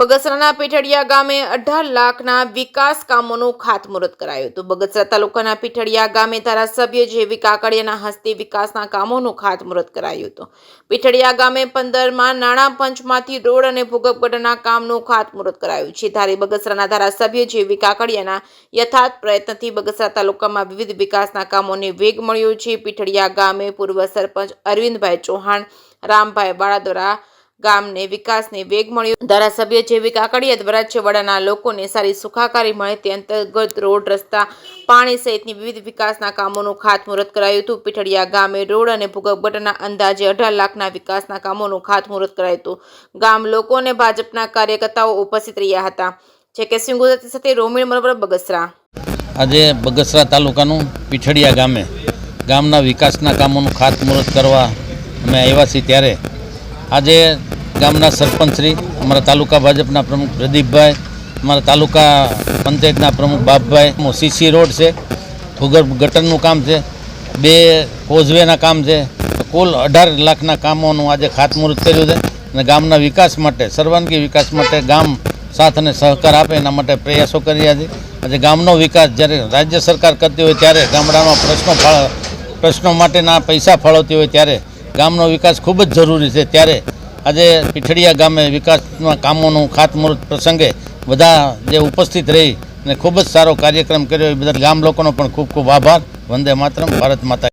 બગસરાના પીઠડિયા ગામે 18 લાખના વિકાસ કામોનું ખાતમુહૂર્ત કરાયું હતું। બગસરા તાલુકાના પીઠડિયા ગામે ધારાસભ્ય જેવી કાકડિયાના હસ્તે વિકાસના કામોનું ખાતમુહૂર્ત કરાયું હતું। પીઠડિયા ગામે 15માં નાણાં પંચમાંથી રોડ અને ભૂગર્ભ ગટરના કામનું ખાતમુહૂર્ત કરાયું છે। ત્યારે બગસરાના ધારાસભ્ય જેવી કાકડિયાના યથાર્થ પ્રયત્નથી બગસરા તાલુકામાં વિવિધ વિકાસના કામોને વેગ મળ્યો છે। પીઠડિયા ગામે પૂર્વ સરપંચ અરવિંદભાઈ ચૌહાણ, રામભાઈ વાળા દ્વારા ગામને વિકાસને વેગ મળ્યો। ધારાસભ્ય જેવી કાકડિયા દ્વારા છેવાડાના લોકોને સારી સુખાકારી મળે તે અંતર્ગત રોડ, રસ્તા, પાણી સહિતની વિવિધ વિકાસના કામોનું ખાતમુહૂર્ત કરાયું હતું। પીઠડિયા ગામે રોડ અને ભૂગર્ભ ગટરના અંદાજે 18 લાખના વિકાસના કામોનું ખાતમુહૂર્ત કરાયું હતું। ગામ લોકો અને ભાજપના કાર્યકર્તાઓ ઉપસ્થિત રહ્યા હતા। જે કે સિંહ ગુજરાતી સાથે રોમિલ મરવર, બગસરા। આજે બગસરા તાલુકાનું પીઠડિયા ગામના વિકાસના કામોનું ખાતમુહૂર્ત કરવા અમે આવ્યા છીએ। ત્યારે આજે ગામના સરપંચશ્રી, અમારા તાલુકા ભાજપના પ્રમુખ પ્રદીપભાઈ, અમારા તાલુકા પંચાયતના પ્રમુખ બાપભાઈ, સીસી રોડ છે, ભૂગર્ભ ગટરનું કામ છે, 2 કોઝવેના કામ છે, કુલ 18 લાખના કામોનું આજે ખાતમુહૂર્ત કર્યું છે। અને ગામના વિકાસ માટે, સર્વાંગી વિકાસ માટે ગામ સાથ અને સહકાર આપે એના માટે પ્રયાસો કરી રહ્યા છે। આજે ગામનો વિકાસ જ્યારે રાજ્ય સરકાર કરતી હોય ત્યારે ગામડામાં પ્રશ્નો માટેના પૈસા ફાળવતી હોય ત્યારે ગામનો વિકાસ ખૂબ જ જરૂરી છે। ત્યારે આજે પીઠડિયા ગામે વિકાસના કામોનું ખાતમુહૂર્ત પ્રસંગે બધા જે ઉપસ્થિત રહી અને ખૂબ જ સારો કાર્યક્રમ કર્યો એ બદલ ગામ લોકોનો પણ ખૂબ ખૂબ આભાર। વંદે માતરમ, ભારત માતા।